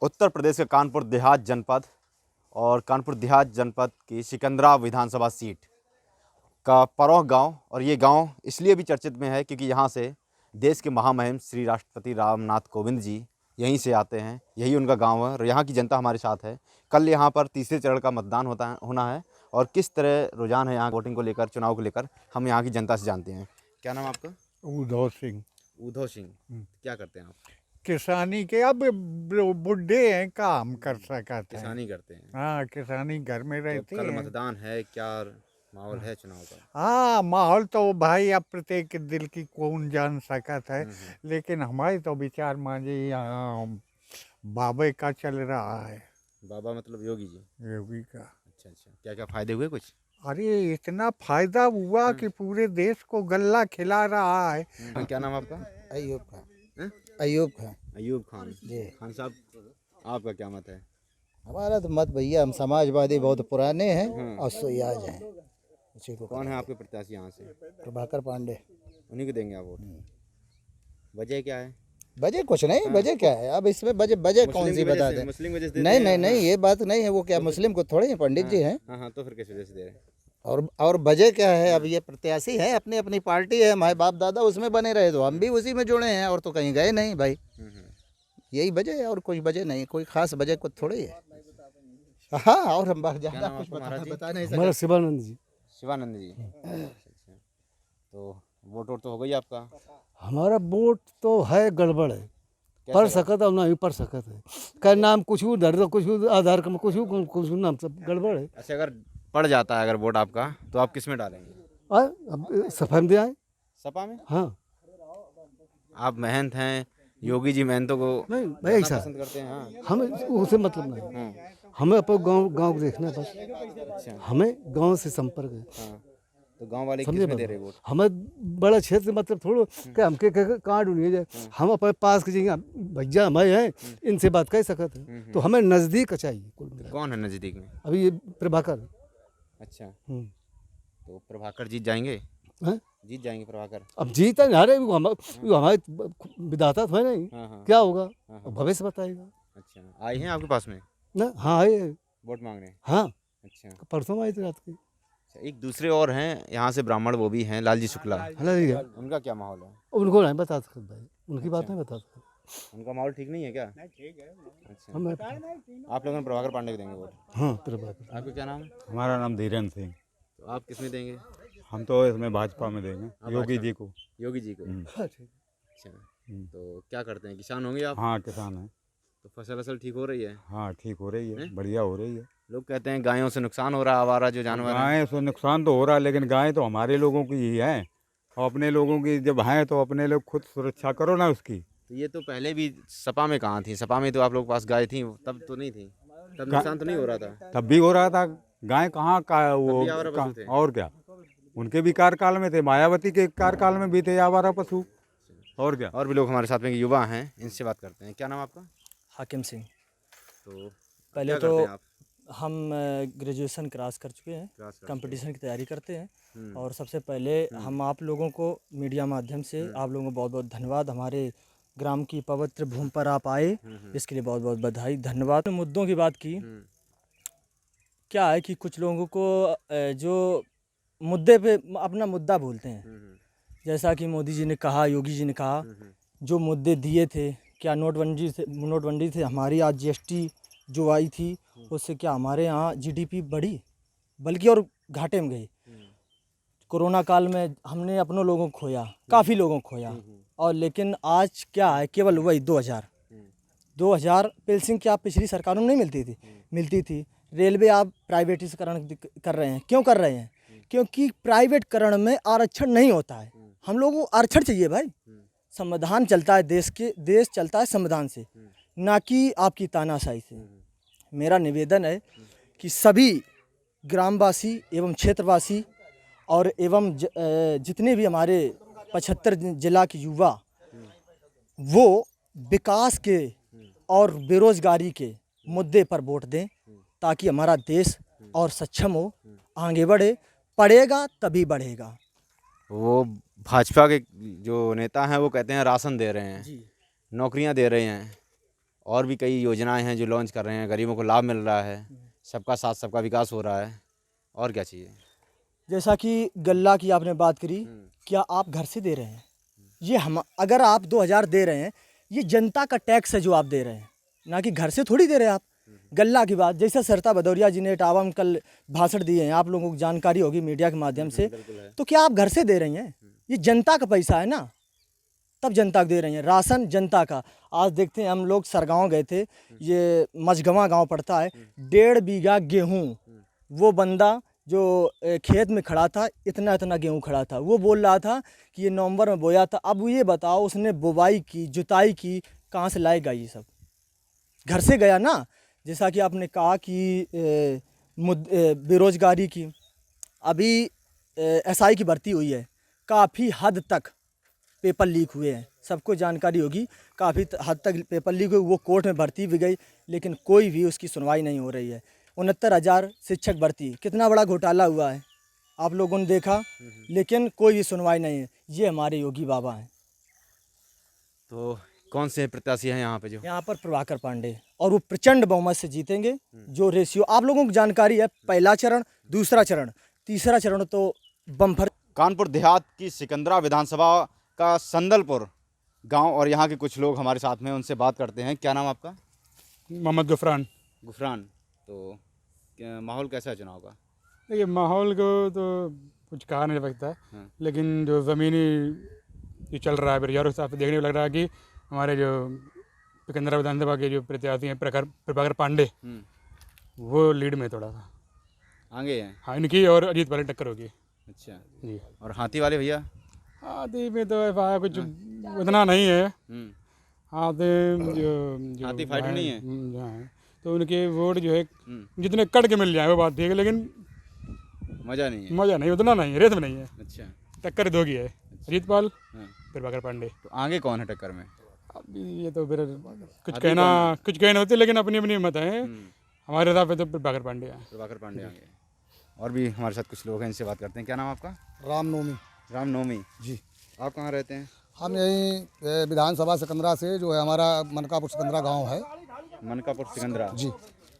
उत्तर प्रदेश के कानपुर देहात जनपद और कानपुर देहात जनपद की सिकंदरा विधानसभा सीट का परौह गांव। और ये गांव इसलिए भी चर्चित में है क्योंकि यहाँ से देश के महामहिम श्री राष्ट्रपति रामनाथ कोविंद जी यहीं से आते हैं। यही उनका गांव है और यहाँ की जनता हमारे साथ है। कल यहाँ पर तीसरे चरण का मतदान होना है और किस तरह रुझान है यहाँ वोटिंग को लेकर, चुनाव को लेकर, हम यहाँ की जनता से जानते हैं। क्या नाम आपका? उद्धव सिंह। उद्धव सिंह, क्या करते हैं आप? किसानी के अब बुढ़े हैं, काम कर सकते हैं। किसानी करते हैं। हाँ, किसानी घर में रहती कल है। मतदान है, क्या माहौल है चुनाव का? हाँ, माहौल तो भाई अब प्रत्येक दिल की कौन जान सकता है, लेकिन हमारे तो विचार मांझे यहाँ बाबे का चल रहा है। बाबा मतलब योगी जी? योगी का। अच्छा अच्छा, क्या क्या फायदे हुए कुछ? अरे इतना फायदा हुआ कि पूरे देश को गल्ला खिला रहा है। क्या नाम आपका? अयूब खान। हैं? अयूब खान अयूब खान जी। खान साहब, आपका क्या मत है? हमारा तो मत भैया, हम समाजवादी बहुत पुराने हैं और सुयाज हैं। उसी को कौन है आपके प्रत्याशी यहाँ से? प्रभाकर पांडे। उन्हीं को देंगे आप वोट? वजह क्या है? वजह कुछ नहीं, वजह क्या है अब इसमें? वजह कौन सी बता दें? मुस्लिम वजह से देते नहीं हैं? नहीं नहीं, ये बात नहीं है। वो क्या मुस्लिम को थोड़े ही पंडित जी हैं? हाँ हाँ, तो फिर किस वजह से दे रहे हैं? और वजह क्या है? अब ये प्रत्याशी है, अपनी अपनी पार्टी है, हमारे बाप दादा उसमें बने रहे तो हम भी उसी में जुड़े हैं और तो कहीं गए नहीं भाई। यही वजह है और कोई वजह नहीं, कोई खास वजह कुछ थोड़ी है। हाँ, और हम बात ज़्यादा कुछ बता नहीं सकते। हमारा शिवानंद जी। शिवानंद जी। अच्छा, तो वोट तो हो गई आपका? हमारा वोट तो है, गड़बड़ है। पढ़ सकत और नहीं पढ़ सकत है। का नाम कुछ दर्द, कुछ आधार का कुछ नाम सब गड़बड़ है। अच्छा, अगर पड़ जाता है अगर वोट आपका, तो आप किस में डालेंगे? अब सफाई में आए। सपा में? हाँ, आप मेहनत हैं, योगी जी मेहनतों को नहीं भाई ऐसा पसंद करते हैं। हाँ हमें उससे मतलब नहीं। हाँ। हमें अपने गांव को देखना है बस। अच्छा हमें गांव से संपर्क है। हाँ, तो गांव वाले किस समझे में दे बात? रहे वोट? हमें बड़ा क्षेत्र मतलब थोड़ा कि हमके कहाँ ढूंढिए जाए। हम अपने पास की जगह भैया हमारे हैं, इनसे बात कर सकते हैं। तो हमें नज़दीक चाहिए कुल मिला। कौन है नजदीक में? अभी ये प्रभाकर। अच्छा, तो प्रभाकर जीत जाएंगे? हैं? जीत जाएंगे प्रभाकर? अब जीता नहीं रहे, वो हमारे विधाता तो है नहीं। हाँ हाँ। क्या होगा हाँ। अब भविष्य बताएगा अच्छा, आए हैं आपके पास में ना। हाँ आए। वोट मांगने? हाँ, अच्छा परसों आई थी रात की। अच्छा, एक दूसरे और हैं यहाँ से ब्राह्मण, वो भी हैं, लालजी शुक्ला। है उनका क्या माहौल है? उनको नहीं बता सकते भाई, उनकी बात नहीं बता सकते। उनका माहौल ठीक नहीं है क्या? ठीक है। अच्छा, हमें आप लोगों ने प्रभाकर पांडे को देंगे वोट? हाँ प्रभाकर। आपका क्या नाम है? हमारा नाम धीरेन्द्र सिंह। तो आप किस में देंगे? हम तो इसमें भाजपा में देंगे योगी जी को। योगी जी को? हाँ, ठीक। अच्छा, तो क्या करते हैं, किसान होंगे आप? हाँ, किसान है। तो फसल ठीक हो रही है? हाँ, ठीक हो रही है, बढ़िया हो रही है। लोग कहते हैं गायों से नुकसान हो रहा है, आवारा जो जानवर हैं। गाय से नुकसान तो हो रहा है, लेकिन गाय तो हमारे लोगों की ही है और अपने लोगों की जब हैं तो अपने लोग खुद सुरक्षा करो ना उसकी। तो ये तो पहले भी सपा में कहाँ थी? सपा में तो आप लोग पास गाय थी, तब तो नहीं थी, तब नुकसान तो नहीं हो रहा था? तब भी हो रहा था। गाय कहाँ का वो भी आवारा पशु थे। और क्या, उनके भी कार्यकाल में थे, मायावती के कार्यकाल में भी थे आवारा पशु। और क्या। और भी लोग हमारे साथ में युवा हैं, इनसे बात करते हैं। क्या नाम आपका? हाकिम सिंह। तो पहले क्या तो करते हैं आप? हम ग्रेजुएशन क्रॉस कर चुके हैं, क्लास करते कंपटीशन की तैयारी करते हैं। हैं। और सबसे पहले हम आप लोगों को मीडिया माध्यम से आप लोगों को बहुत बहुत धन्यवाद। हमारे ग्राम की पवित्र भूमि पर आप आए, इसके लिए बहुत बहुत बधाई, धन्यवाद। मुद्दों की बात की, क्या है कि कुछ लोगों को जो मुद्दे पे अपना मुद्दा भूलते हैं। जैसा कि मोदी जी ने कहा, योगी जी ने कहा, जो मुद्दे दिए थे, क्या नोटबंदी से हमारी आज जीएसटी जो आई थी, उससे क्या हमारे यहाँ जीडीपी बढ़ी, बल्कि और घाटे में गई। कोरोना काल में हमने अपनों लोगों को खोया, काफ़ी लोगों को खोया। और लेकिन आज क्या है, केवल वही 2000 पेंशन क्या पिछली सरकारों में नहीं मिलती थी। रेलवे आप प्राइवेटीकरण कर रहे हैं, क्यों कर रहे हैं? क्योंकि प्राइवेटकरण में आरक्षण नहीं होता है। हम लोगों को आरक्षण चाहिए भाई। संविधान चलता है देश चलता है संविधान से, ना कि आपकी तानाशाही से। मेरा निवेदन है कि सभी ग्रामवासी एवं क्षेत्रवासी और एवं जितने भी हमारे 75 जिला के युवा, वो विकास के और बेरोजगारी के मुद्दे पर वोट दें, ताकि हमारा देश और सक्षम हो, आगे बढ़े। पढ़ेगा तभी बढ़ेगा। वो भाजपा के जो नेता हैं वो कहते हैं राशन दे रहे हैं, नौकरियां दे रहे हैं, और भी कई योजनाएं हैं जो लॉन्च कर रहे हैं, गरीबों को लाभ मिल रहा है, सबका साथ सबका विकास हो रहा है, और क्या चाहिए? जैसा कि गल्ला की आपने बात करी, क्या आप घर से दे रहे हैं? ये हम अगर आप 2000 दे रहे हैं, ये जनता का टैक्स है जो आप दे रहे हैं, ना कि घर से थोड़ी दे रहे हैं आप। गल्ला की बात, जैसे सरिता भदौरिया जी ने इटावा में कल भाषण दिए हैं, आप लोगों को जानकारी होगी मीडिया के माध्यम से, तो क्या आप घर से दे रही हैं? ये जनता का पैसा है ना, तब जनता को दे रही हैं। राशन जनता का। आज देखते हैं, हम लोग सरगांव गए थे, ये मझगवां गांव पड़ता है, 1.5 बीघा गेहूं, वो बंदा जो खेत में खड़ा था, इतना इतना गेहूं खड़ा था, वो बोल रहा था कि ये नवंबर में बोया था। अब ये बताओ, उसने बुवाई की, जुताई की, कहाँ से लाएगा ये सब? घर से गया ना। जैसा कि आपने कहा कि बेरोजगारी की, अभी एसआई की भर्ती हुई है, काफ़ी हद तक पेपर लीक हुए हैं, सबको जानकारी होगी, काफ़ी हद तक पेपर लीक हुए, वो कोर्ट में भर्ती भी गई, लेकिन कोई भी उसकी सुनवाई नहीं हो रही है। 69,000 शिक्षक भर्ती, कितना बड़ा घोटाला हुआ है, आप लोगों ने देखा, लेकिन कोई भी सुनवाई नहीं है। ये हमारे योगी बाबा हैं। तो कौन से प्रत्याशी हैं यहाँ पे जो? यहाँ पर प्रभाकर पांडे, और वो प्रचंड बहुमत से जीतेंगे। जो रेशियो आप लोगों को जानकारी है, पहला चरण, दूसरा चरण, तीसरा चरण तो बम्पर। कानपुर देहात की सिकंदरा विधानसभा का संदलपुर गांव, और यहाँ के कुछ लोग हमारे साथ में, उनसे बात करते हैं। क्या नाम आपका? मोहम्मद गफरान। गुफरान। तो माहौल कैसा है चुनाव का? देखिए, माहौल को तो कुछ कहा नहीं जा सकता है, हाँ। लेकिन जो ज़मीनी जो चल रहा है परिवारों के हिसाब से देखने में लग रहा है कि हमारे जो सिकंदरा विधानसभा के जो प्रत्याशी हैं प्रभाकर पांडे, वो लीड में थोड़ा सा आगे हैं? हाँ, इनकी और अजीत वाली टक्कर होगी। अच्छा जी। और हाथी वाले भैया? हाथी में तो ऐसा कुछ उतना नहीं है। हाथी जो हाथी फाइट नहीं है? हाँ, तो उनके वोट जो है जितने कट के मिल जाए वो बात ठीक है, लेकिन मज़ा नहीं है? मज़ा नहीं, उतना नहीं है, रेस में नहीं है। अच्छा। टक्कर दो की है, अजीत पाल हाँ। प्रभाकर पांडे। तो आगे कौन है टक्कर में? अभी ये तो फिर कुछ कहना होती है, लेकिन अपनी अपनी हिम्मत है। हमारे हिसाब से तो प्रभाकर पांडे हैं। प्रभाकर पांडे आगे। और भी हमारे साथ कुछ लोग हैं, इनसे बात करते हैं। क्या नाम आपका? रामनवमी। रामनवमी जी। आप कहाँ रहते हैं? हम यही विधानसभा सिकंदरा से, जो है हमारा मनकापुर सिकंदरा गांव है। मनकापुर सिकंदरा जी।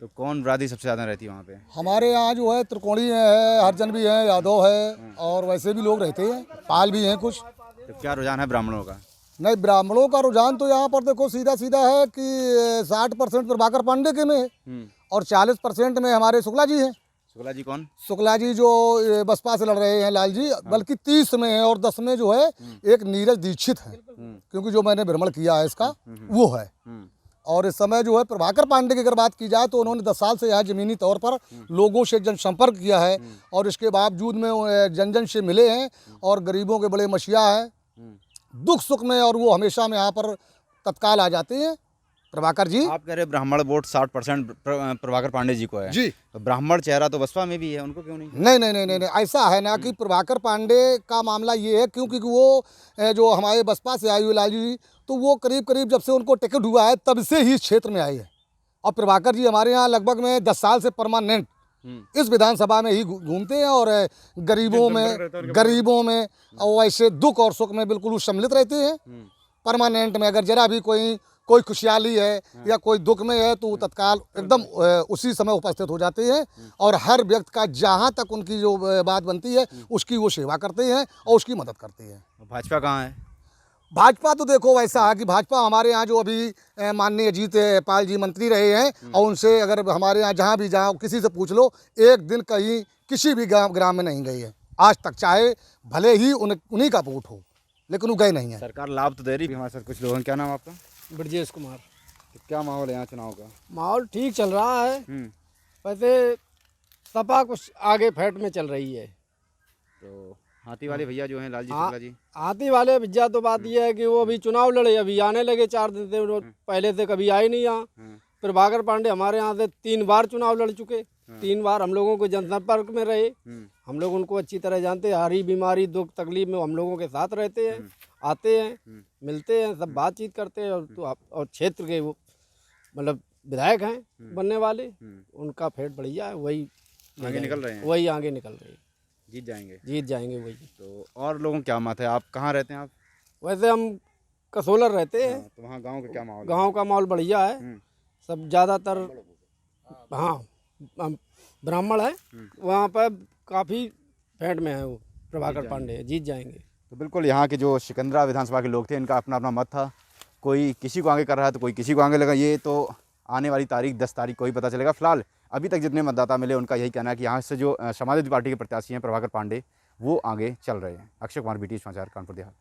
तो कौन बिरादरी सबसे ज़्यादा रहती है वहाँ पे? हमारे यहाँ जो है त्रिकोणी है, हरिजन भी है, यादव है, और वैसे भी लोग रहते हैं, पाल भी हैं कुछ। तो क्या रुझान है ब्राह्मणों का? नहीं, ब्राह्मणों का रुझान तो यहाँ पर देखो सीधा सीधा है कि 60% प्रभाकर पांडे के में है, और 40% में हमारे शुक्ला जी हैं। शुक्ला जी कौन? शुक्ला जी जो बसपा से लड़ रहे हैं, लाल जी, बल्कि 30 में है, और 10 में जो है एक नीरज दीक्षित है, क्योंकि जो मैंने भ्रमण किया है इसका वो है। और इस समय जो है प्रभाकर पांडे की अगर बात की जाए तो उन्होंने 10 साल से यहाँ ज़मीनी तौर पर लोगों से जनसंपर्क किया है, और इसके बावजूद में जन जन से मिले हैं, और गरीबों के बड़े मसीहा हैं, दुख सुख में, और वो हमेशा में यहाँ पर तत्काल आ जाते हैं प्रभाकर जी। आप कह रहे ब्राह्मण वोट 60% प्रभाकर पांडे जी को है जी। तो ब्राह्मण चेहरा तो बसपा में भी है, उनको क्यों नहीं? नहीं नहीं नहीं नहीं नहीं, ऐसा है ना कि प्रभाकर पांडे का मामला ये है, क्योंकि वो जो हमारे बसपा से आई हुई लाल जी, तो वो करीब करीब जब से उनको टिकट हुआ है तब से ही इस क्षेत्र में आई है, और प्रभाकर जी हमारे यहाँ लगभग में 10 साल से परमानेंट इस विधानसभा में ही घूमते हैं, और गरीबों में और ऐसे दुख और सुख में बिल्कुल सम्मिलित रहते हैं परमानेंट में। अगर जरा भी कोई खुशहाली है या कोई दुख में है तो वो तत्काल एकदम उसी समय उपस्थित हो जाते हैं, और हर व्यक्ति का जहाँ तक उनकी जो बात बनती है उसकी वो सेवा करते हैं और उसकी मदद करते हैं। भाजपा कहाँ है? भाजपा तो देखो वैसा है कि भाजपा हमारे यहाँ जो अभी माननीय अजीत पाल जी मंत्री रहे हैं, और उनसे अगर हमारे यहाँ जहाँ भी जाओ किसी से पूछ लो, एक दिन कहीं किसी भी ग्राम में नहीं गई है आज तक, चाहे भले ही उन्हीं का वोट हो, लेकिन वो गए नहीं है। सरकार लाभ तो दे रही है। हमारे साथ कुछ लोग हैं। क्या नाम आपका? ब्रजेश कुमार। तो क्या माहौल है यहाँ चुनाव का? माहौल ठीक चल रहा है, वैसे सपा कुछ आगे फैट में चल रही है। तो हाथी वाले भैया जो हैं लाल जी, शुक्ला जी, हाथी वाले भैया तो बात यह है कि वो अभी चुनाव लड़े, अभी आने लगे, 4 दिन से पहले से कभी आए नहीं यहाँ। प्रभाकर पांडे हमारे यहाँ से 3 बार चुनाव लड़ चुके, 3 बार हम लोगों को जनसंपर्क में रहे, हम लोग उनको अच्छी तरह जानते हैं, हरी बीमारी दुख तकलीफ में हम लोगों के साथ रहते हैं, आते हैं, मिलते हैं, सब बातचीत करते हैं। और क्षेत्र के वो मतलब विधायक हैं बनने वाले, उनका फेट बढ़िया है, वही आगे निकल रहे हैं, वही आगे निकल रहे हैं, जीत जाएंगे। जीत जाएंगे वही। तो और लोगों क्या मत है? आप कहाँ रहते हैं आप? वैसे हम कसोलर रहते हैं। तो वहाँ गांव का क्या माहौल है? गांव का माहौल बढ़िया है, सब ज़्यादातर हाँ ब्राह्मण है, वहाँ पर काफ़ी फेंट में है वो प्रभाकर पांडे जीत जाएंगे। तो बिल्कुल यहाँ के जो सिकंदरा विधानसभा के लोग थे, इनका अपना अपना मत था। कोई किसी को आगे कर रहा है तो कोई किसी को आगे लगा। ये तो आने वाली तारीख 10 तारीख को ही पता चलेगा। फिलहाल अभी तक जितने मतदाता मिले उनका यही कहना है कि यहाँ से जो समाजवादी पार्टी के प्रत्याशी हैं प्रभाकर पांडे, वो आगे चल रहे हैं। अक्षय कुमार, BT समाचार, कानपुर देहात।